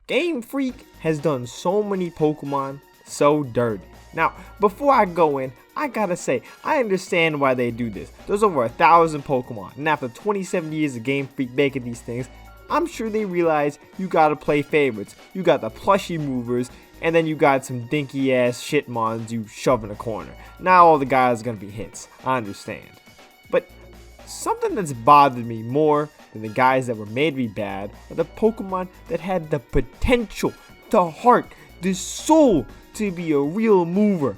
Game Freak has done so many Pokemon so dirty. Now, before I go in, I gotta say, I understand why they do this. There's over 1,000 Pokemon, and after 27 years of Game Freak making these things, I'm sure they realize you gotta play favorites. You got the plushie movers, and then you got some dinky ass shitmons you shove in a corner. Now all the guys are gonna be hits, I understand. But something that's bothered me more than the guys that were made to be bad are the Pokemon that had the potential, the heart, the soul to be a real mover.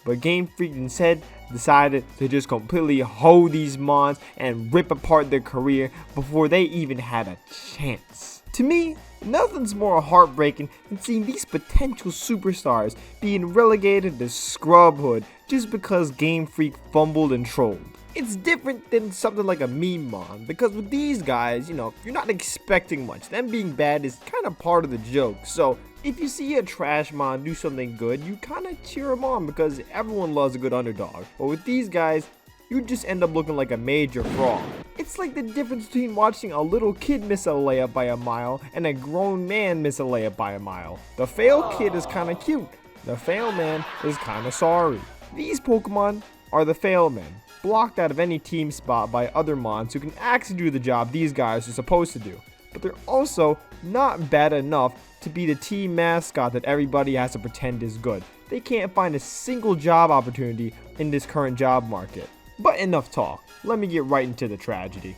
But Game Freak instead decided to just completely hoe these mons and rip apart their career before they even had a chance. To me, nothing's more heartbreaking than seeing these potential superstars being relegated to scrubhood just because Game Freak fumbled and trolled. It's different than something like a meme mon, because with these guys, you're not expecting much. Them being bad is kind of part of the joke. So if you see a trash mon do something good, you kind of cheer them on because everyone loves a good underdog. But with these guys, you just end up looking like a major fraud. It's like the difference between watching a little kid miss a layup by a mile and a grown man miss a layup by a mile. The fail kid is kind of cute. The fail man is kind of sorry. These Pokemon are the fail men, blocked out of any team spot by other mons who can actually do the job these guys are supposed to do. But they're also not bad enough to be the team mascot that everybody has to pretend is good. They can't find a single job opportunity in this current job market. But enough talk, let me get right into the tragedy.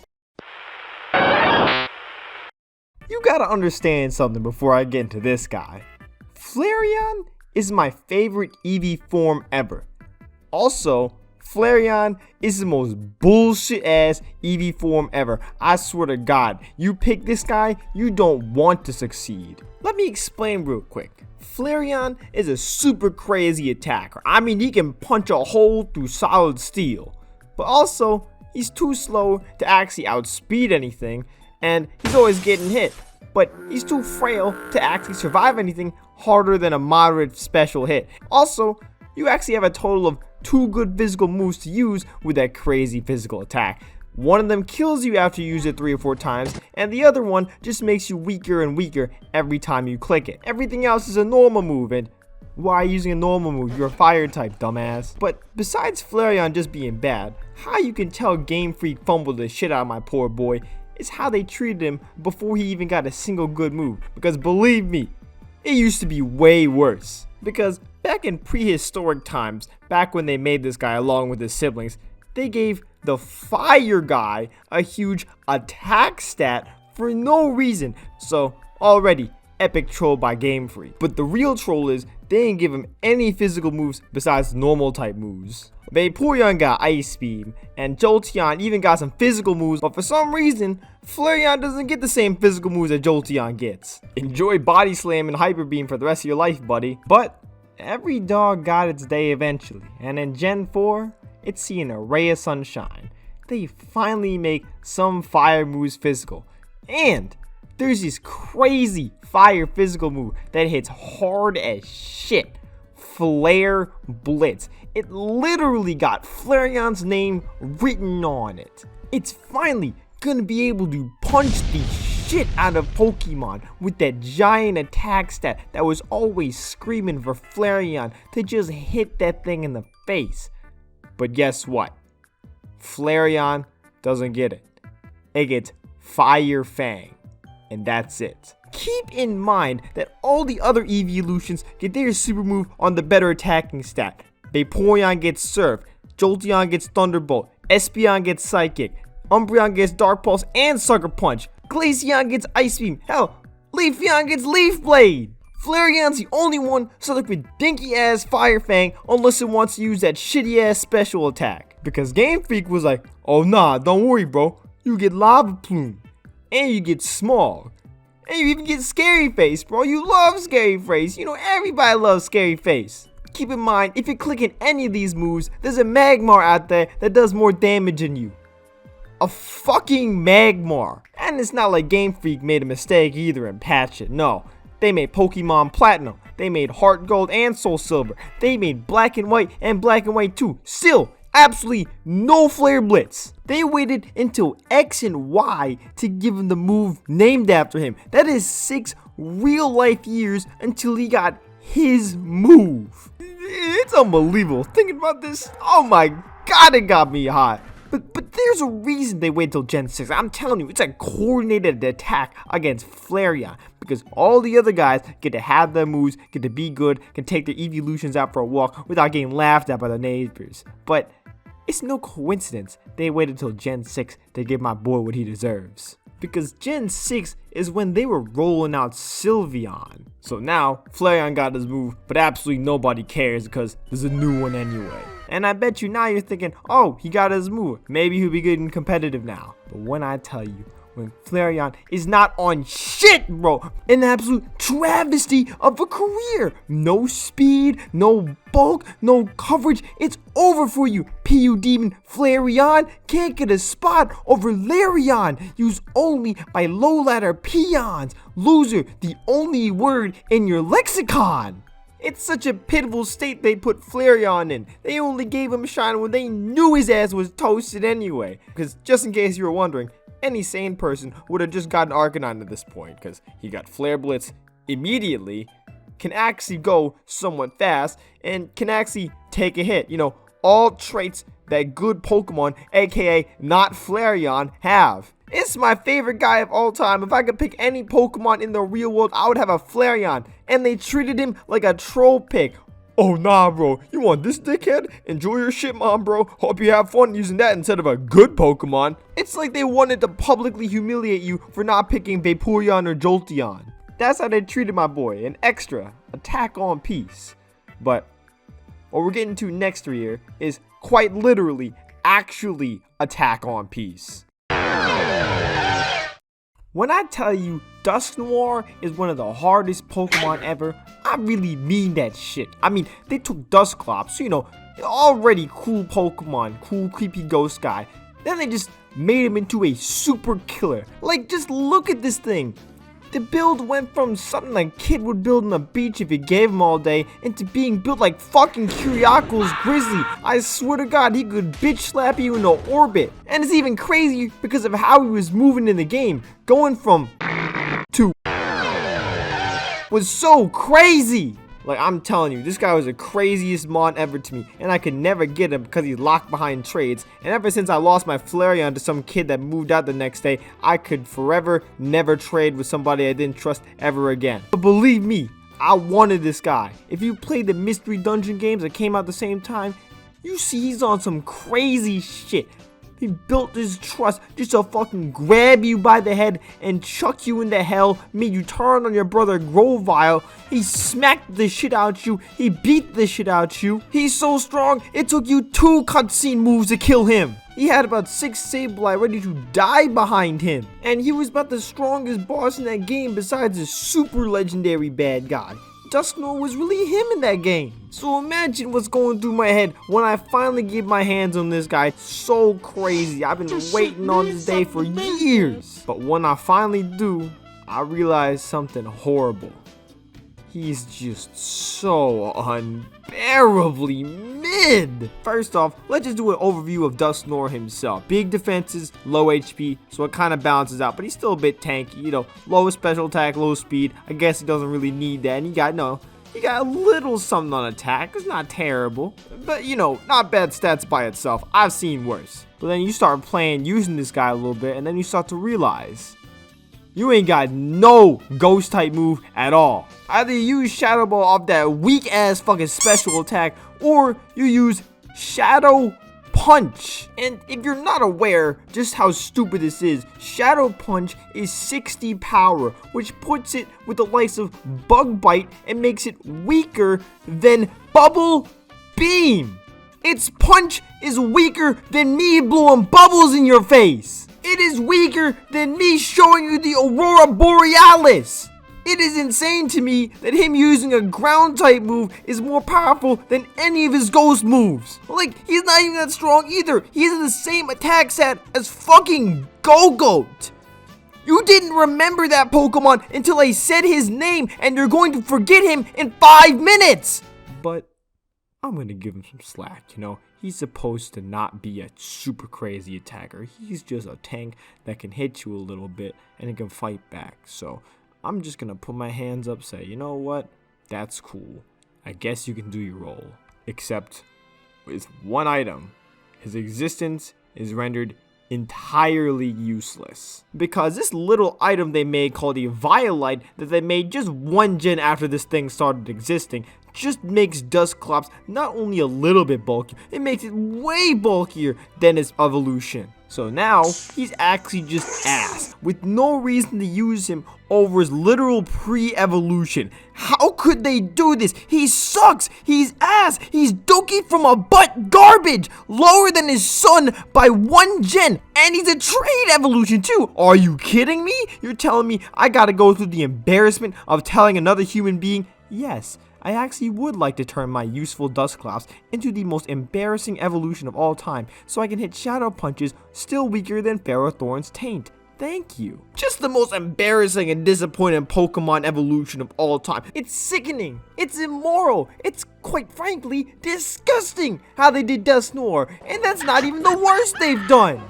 You gotta understand something before I get into this guy. Flareon is my favorite Eevee form ever. Also, Flareon is the most bullshit ass Eevee form ever. I swear to God, you pick this guy, you don't want to succeed. Let me explain real quick. Flareon is a super crazy attacker. I mean, he can punch a hole through solid steel. But also, he's too slow to actually outspeed anything, and he's always getting hit. But he's too frail to actually survive anything harder than a moderate special hit. Also, you actually have a total of 2 good physical moves to use with that crazy physical attack. One of them kills you after you use it 3 or 4 times, and the other one just makes you weaker and weaker every time you click it. Everything else is a normal move, and why are you using a normal move? You're a fire type, dumbass. But besides Flareon just being bad, how you can tell Game Freak fumbled the shit out of my poor boy is how they treated him before he even got a single good move. Because believe me, it used to be way worse. Because back in prehistoric times, back when they made this guy along with his siblings, they gave the fire guy a huge attack stat for no reason. So already, epic troll by Game Freak. But the real troll is they didn't give him any physical moves besides normal type moves. Vaporeon got Ice Beam, and Jolteon even got some physical moves, but for some reason, Flareon doesn't get the same physical moves that Jolteon gets. Enjoy Body Slam and Hyper Beam for the rest of your life, buddy. But every dog got its day eventually, and in Gen 4, it's seeing a ray of sunshine. They finally make some fire moves physical, and there's this crazy fire physical move that hits hard as shit. Flare Blitz. It literally got Flareon's name written on it. It's finally gonna be able to punch the shit out of Pokemon with that giant attack stat that was always screaming for Flareon to just hit that thing in the face. But guess what? Flareon doesn't get it. It gets Fire Fang. And that's it. Keep in mind that all the other evolutions get their super move on the better attacking stat. Vaporeon gets Surf, Jolteon gets Thunderbolt, Espeon gets Psychic, Umbreon gets Dark Pulse and Sucker Punch, Glaceon gets Ice Beam, hell, Leafeon gets Leaf Blade. Flareon's the only one stuck with dinky ass Fire Fang unless it wants to use that shitty ass special attack. Because Game Freak was like, oh nah, don't worry bro, you get Lava Plume, and you get Smog. And you even get Scary Face, bro. You love Scary Face. Everybody loves Scary Face. Keep in mind, if you're clicking any of these moves, there's a Magmar out there that does more damage than you. A fucking Magmar. And it's not like Game Freak made a mistake either and patched it. No. They made Pokemon Platinum. They made Heart Gold and Soul Silver. They made Black and White and Black and White 2. Still, absolutely no Flare Blitz. They waited until X and Y to give him the move named after him. That is 6 real life years until he got his move. It's unbelievable. Thinking about this, oh my god, it got me hot. But there's a reason they wait till Gen 6. I'm telling you, it's a coordinated attack against Flareon. Because all the other guys get to have their moves, get to be good, can take their evolutions out for a walk without getting laughed at by their neighbors. But it's no coincidence they waited till Gen 6 to give my boy what he deserves. Because Gen 6 is when they were rolling out Sylveon. So now, Flareon got his move, but absolutely nobody cares because there's a new one anyway. And I bet you now you're thinking, oh, he got his move. Maybe he'll be good and competitive now. But when I tell you, when Flareon is not on shit, bro, an absolute travesty of a career. No speed, no bulk, no coverage. It's over for you. PU Demon Flareon can't get a spot over Larion. Used only by low ladder peons. Loser, the only word in your lexicon. It's such a pitiful state they put Flareon in. They only gave him a shine when they knew his ass was toasted anyway. Because just in case you were wondering, any sane person would have just gotten Arcanine at this point. Because he got Flare Blitz immediately, can actually go somewhat fast, and can actually take a hit. You know, all traits that good Pokemon, aka not Flareon, have. It's my favorite guy of all time. If I could pick any Pokemon in the real world, I would have a Flareon. And they treated him like a troll pick. Oh nah, bro. You want this dickhead? Enjoy your shit, mom, bro. Hope you have fun using that instead of a good Pokemon. It's like they wanted to publicly humiliate you for not picking Vaporeon or Jolteon. That's how they treated my boy. An extra attack on piece. But what we're getting to next year is quite literally, actually attack on piece. When I tell you Dusknoir is one of the hardest Pokemon ever, I really mean that shit. I mean, they took Dusclops, so, you know, already cool Pokemon, cool creepy ghost guy. Then they just made him into a super killer. Like, just look at this thing. The build went from something a kid would build on the beach if you gave him all day into being built like fucking Kyriako's Grizzly. I swear to God, he could bitch slap you into orbit. And it's even crazy because of how he was moving in the game. Going from to was so crazy. Like, I'm telling you, this guy was the craziest mon ever to me, and I could never get him because he's locked behind trades. And ever since I lost my Flareon to some kid that moved out the next day, I could forever never trade with somebody I didn't trust ever again. But believe me, I wanted this guy. If you played the mystery dungeon games that came out the same time, you see he's on some crazy shit. He built his trust just to fucking grab you by the head and chuck you into hell, made you turn on your brother Grovyle. He smacked the shit out you. He beat the shit out you. He's so strong, it took you 2 cutscene moves to kill him. He had about 6 Sableye ready to die behind him. And he was about the strongest boss in that game besides a super legendary bad guy. Dusknoir was really him in that game. So imagine what's going through my head when I finally get my hands on this guy. So crazy. I've been waiting on this day for years. But when I finally do, I realize something horrible. He's just so unbearably mid. First off, let's just do an overview of Dusknoir himself. Big defenses, low HP, so it kind of balances out, but he's still a bit tanky, you know, low special attack, low speed. I guess he doesn't really need that, and he got a little something on attack. It's not terrible, but you know, not bad stats by itself. I've seen worse. But then you start playing using this guy a little bit, and then you start to realize you ain't got no ghost type move at all. Either you use Shadow Ball off that weak ass fucking special attack, or you use Shadow Punch. And if you're not aware just how stupid this is, Shadow Punch is 60 power, which puts it with the likes of Bug Bite and makes it weaker than Bubble Beam. Its punch is weaker than me blowing bubbles in your face. It is weaker than me showing you the Aurora Borealis. It is insane to me that him using a ground type move is more powerful than any of his ghost moves. Like, he's not even that strong either. He has the same attack stat as fucking Go-Goat. You didn't remember that Pokemon until I said his name, and you're going to forget him in 5 minutes. But I'm gonna give him some slack, you know. He's supposed to not be a super crazy attacker. He's just a tank that can hit you a little bit and it can fight back. So I'm just gonna put my hands up, say, you know what? That's cool. I guess you can do your role. Except with one item. His existence is rendered entirely useless. Because this little item they made called a Violite that they made just one gen after this thing started existing just makes Dusknoir not only a little bit bulkier, it makes it way bulkier than its evolution. So now, he's actually just ass, with no reason to use him over his literal pre-evolution. How could they do this? He sucks! He's ass! He's dookie from a butt garbage! Lower than his son by one gen! And he's a trade evolution too! Are you kidding me? You're telling me I gotta go through the embarrassment of telling another human being, yes, I actually would like to turn my useful Dusknoir into the most embarrassing evolution of all time, so I can hit shadow punches still weaker than Ferrothorn's taint. Thank you. Just the most embarrassing and disappointing Pokemon evolution of all time. It's sickening. It's immoral. It's quite frankly disgusting how they did Dusknoir, and that's not even the worst they've done.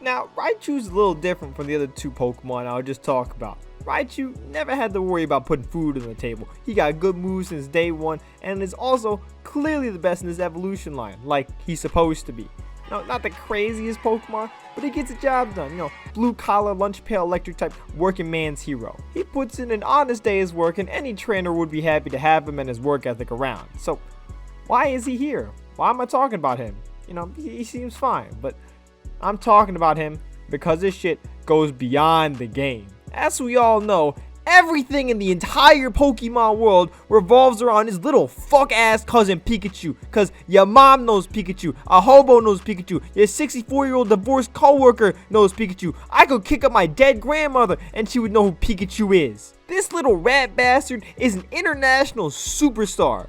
Now, Raichu's a little different from the other two Pokemon I'll just talk about. Raichu never had to worry about putting food on the table. He got good moves since day one and is also clearly the best in his evolution line, like he's supposed to be. No, not the craziest Pokemon, but he gets the job done. You know, blue collar, lunch pail, electric type, working man's hero. He puts in an honest day's work and any trainer would be happy to have him and his work ethic around. So, why is he here? Why am I talking about him? You know, he seems fine, but I'm talking about him because this shit goes beyond the game. As we all know, everything in the entire Pokemon world revolves around his little fuck-ass cousin Pikachu. Cause your mom knows Pikachu, a hobo knows Pikachu, your 64-year-old divorced co-worker knows Pikachu. I could kick up my dead grandmother and she would know who Pikachu is. This little rat bastard is an international superstar.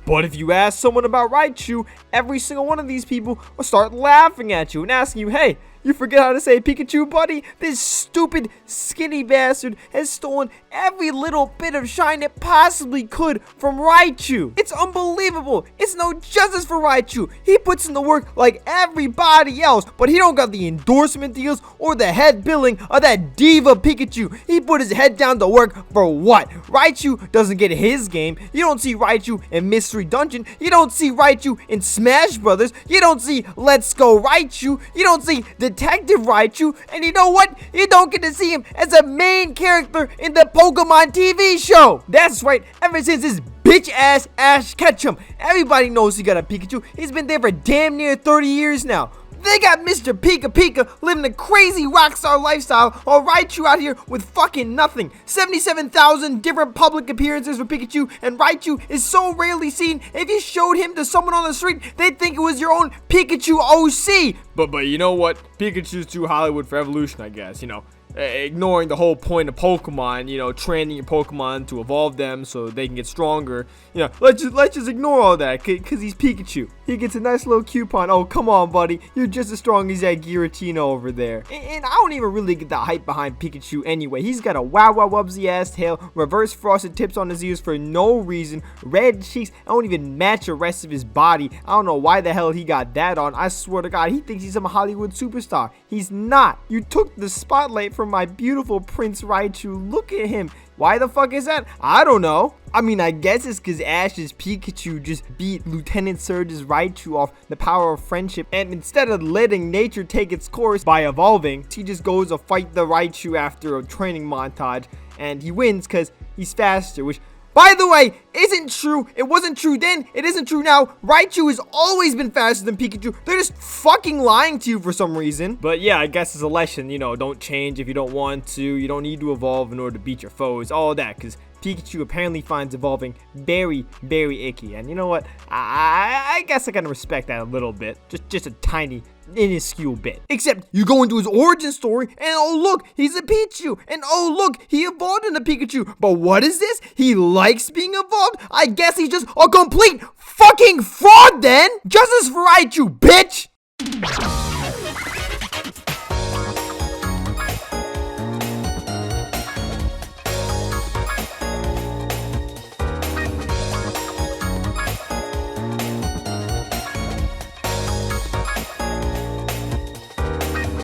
But if you ask someone about Raichu, every single one of these people will start laughing at you and asking you, hey, you forget how to say Pikachu, buddy? This stupid, skinny bastard has stolen every little bit of shine it possibly could from Raichu. It's unbelievable. It's no justice for Raichu. He puts in the work like everybody else, but he don't got the endorsement deals or the head billing of that diva Pikachu. He put his head down to work for what? Raichu doesn't get his game. You don't see Raichu in Mystery Dungeon. You don't see Raichu in Smash Brothers. You don't see Let's Go Raichu. You don't see Detective Raichu, and you know what? You don't get to see him as a main character in the Pokemon TV show. That's right, ever since his bitch ass Ash Ketchum, everybody knows he got a Pikachu. He's been there for damn near 30 years now. They got Mr. Pika Pika living a crazy rockstar lifestyle while Raichu out here with fucking nothing. 77,000 different public appearances for Pikachu, and Raichu is so rarely seen, if you showed him to someone on the street, they'd think it was your own Pikachu OC. But you know what? Pikachu's too Hollywood for evolution, I guess, you know. Ignoring the whole point of Pokemon, you know, training your Pokemon to evolve them so they can get stronger. You know, let's just ignore all that, cause he's Pikachu. He gets a nice little coupon. Oh, come on, buddy. You're just as strong as that Giratina over there. And I don't even really get the hype behind Pikachu anyway. He's got a wow-wow-wubsy ass tail, reverse frosted tips on his ears for no reason, red cheeks, I don't even match the rest of his body. I don't know why the hell he got that on. I swear to God, he thinks he's some Hollywood superstar. He's not. You took the spotlight from my beautiful Prince Raichu. Look at him. Why the fuck is that? I don't know. I mean, I guess it's because Ash's Pikachu just beat Lieutenant Surge's Raichu off the power of friendship, and instead of letting nature take its course by evolving, he just goes to fight the Raichu after a training montage, and he wins because he's faster, which, by the way, isn't true. It wasn't true then. It isn't true now. Raichu has always been faster than Pikachu. They're just fucking lying to you for some reason. But yeah, I guess it's a lesson. You know, don't change if you don't want to. You don't need to evolve in order to beat your foes. All that, because Pikachu apparently finds evolving very, very icky. And you know what? I guess I gotta respect that a little bit. Just a tiny, minuscule bit. Except you go into his origin story and oh look, he's a Pichu. And oh look, he evolved into Pikachu. But what is this? He likes being evolved? I guess he's just a complete fucking fraud then. Justice for Raichu, bitch!